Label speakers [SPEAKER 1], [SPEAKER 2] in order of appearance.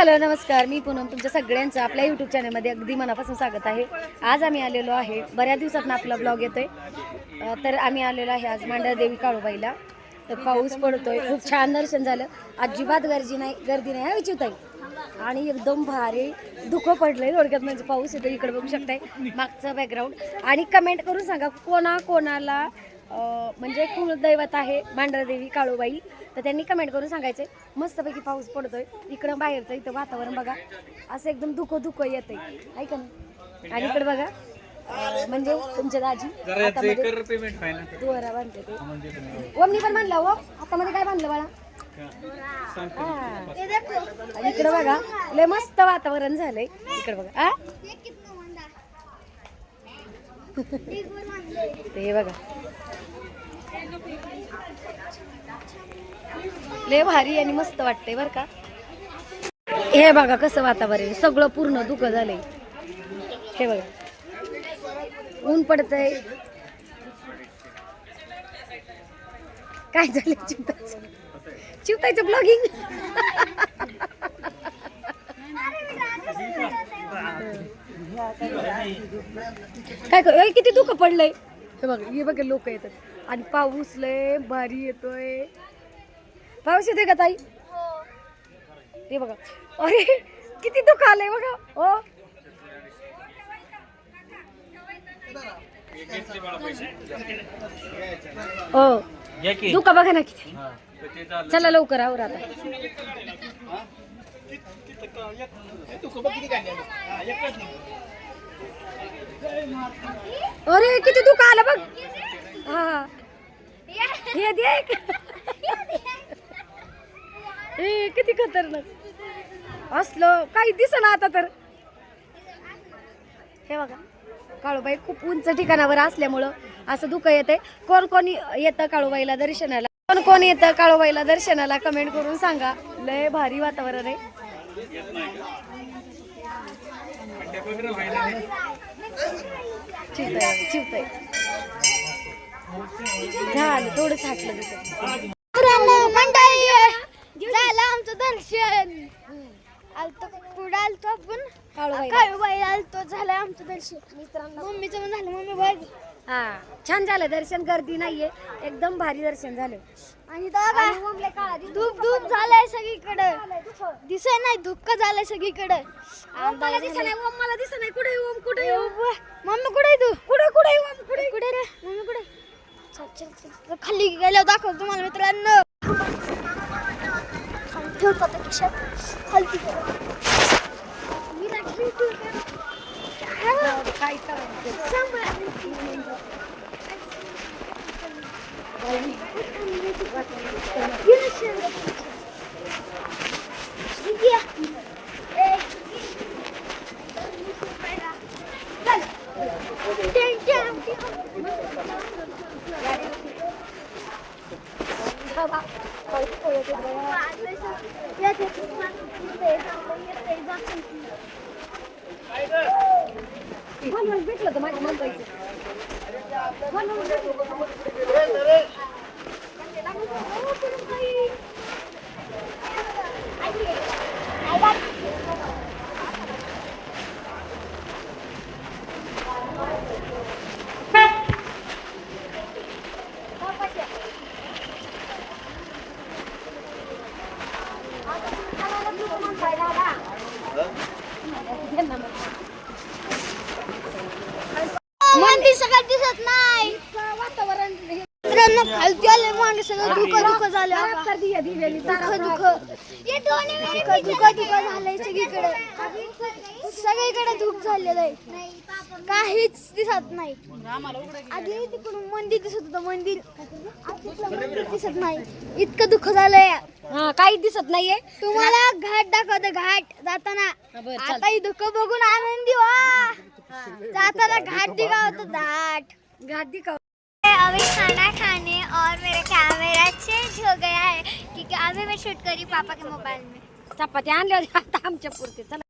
[SPEAKER 1] Hello नमस्कार, मी पूनम तुमच्या सगळ्यांचं आपल्या यूट्यूब चॅनलमध्ये अगदी मनापासून स्वागत आहे. आज आम्ही आलेलो आहे, बऱ्याच दिवसातून आपला ब्लॉग येतोय. तर आम्ही आलेलो आहे आज मांढरदेवी काळूबाईला. तर पाऊस पडतोय, खूप छान दर्शन झालं. अजिबात गर्दी नाही विचारताई. आणि एकदम भारी धुकं पडलंय थोडक्यात, म्हणजे पाऊस येतो. इकडे बघू शकताय मागचं बॅकग्राऊंड. आणि कमेंट करून सांगा कोणाला म्हणजे कुलदैवत आहे मांढरदेवी काळूबाई, तर त्यांनी कमेंट करून सांगायचे. मस्तपैकी पाऊस पडतोय इकडं, बाहेरचं इथं वातावरण बघा, असं एकदम धुकं येतंय ऐका ना. आणि इकडे बघा म्हणजे तुमच्या दाजी दोरा बांधते ते. ओमनी पण बांधला हो, हातामध्ये काय बांधलं बाळा? आणि इकडे बघा लय मस्त वातावरण झालंय. इकडे बघा ते बघा लय भारी आणि मस्त वाटतंय बर का. हे बघा कसं वातावरण, सगळं पूर्ण धुकं झालंय. हे बघा ऊन पडतंय. काय झालंय? चिवतायचं ब्लॉगिंग. काय किती धुकं पडलंय. हे बघा लोक येतात आणि पाऊस लय भारी येतोय. पाऊस येतोय का ताई? ते बघा, अरे किती धुकं आलंय बघा. हो धुकं बघा ना किती. चला लवकर आवर आता. अरे किती धुकं आलं बघ. हा हे देख. किती खतरनाक असलं, काही दिसेना आता तर. हे बघा काळूबाई खूप उंच ठिकाणावर असल्यामुळं असं धुकं येते. कोण येतं काळूबाईला दर्शनाला? कोण येतं काळूबाईला दर्शनाला? कमेंट करून सांगा. लय भारी वातावरण आहे. चिवतय झालं थोडंच हाटलं तिथं.
[SPEAKER 2] झालं आमचं दर्शन. आलतो पुढे आलतो आपण काळूबाई आलतो. झालं आमचं दर्शन. मम्मीचं पण झालं. मम्मी बघ
[SPEAKER 1] हा छान झालं दर्शन, गर्दी नाहीये, एकदम भारी दर्शन झालं.
[SPEAKER 2] आणि धूप धूप झालंय सगळीकडे, दिसत नाही धुक्क झालंय सगळीकडे.
[SPEAKER 1] मला दिसत नाही ओम, मला दिसत नाही. कुठे ओम? कुठे
[SPEAKER 2] मम्मी कुठे तू?
[SPEAKER 1] कुठे ओम?
[SPEAKER 2] कुठे रे मम्मी कुठे? चल खाली गेल्यावर दाखव तुम्हाला मित्रांनो. ठेवतो खालती
[SPEAKER 1] काय भेटलं तर माझ्या मुंबईचं.
[SPEAKER 2] मंदिर सगळं दिसत नाही.
[SPEAKER 1] वातावरण
[SPEAKER 2] खालती आले मांड सगळं धुकं झालं. धुकं झालंय सगळीकडे. सगळीकडे धूप झालेलं आहे, काहीच दिसत नाही. आधी तिकडून मंदिर दिसत होतं, मंदिर दिसत नाही. इतकं दुःख झालंय.
[SPEAKER 1] हा काही दिसत नाहीये.
[SPEAKER 2] तुम्हाला घाट दाखवते, घाट जाताना. आता ही धुकं बघून आनंदी व्हा. जाताना घाट दिखावतो, घाट दिखाव. अभी खाना खाने और मेरा कैमरा चेंज हो गया है क्योंकि अभी मैं शूट करी पापा के मोबाइल में.
[SPEAKER 1] चपाती आणल्या होत्या आता आमच्या पुरते. चला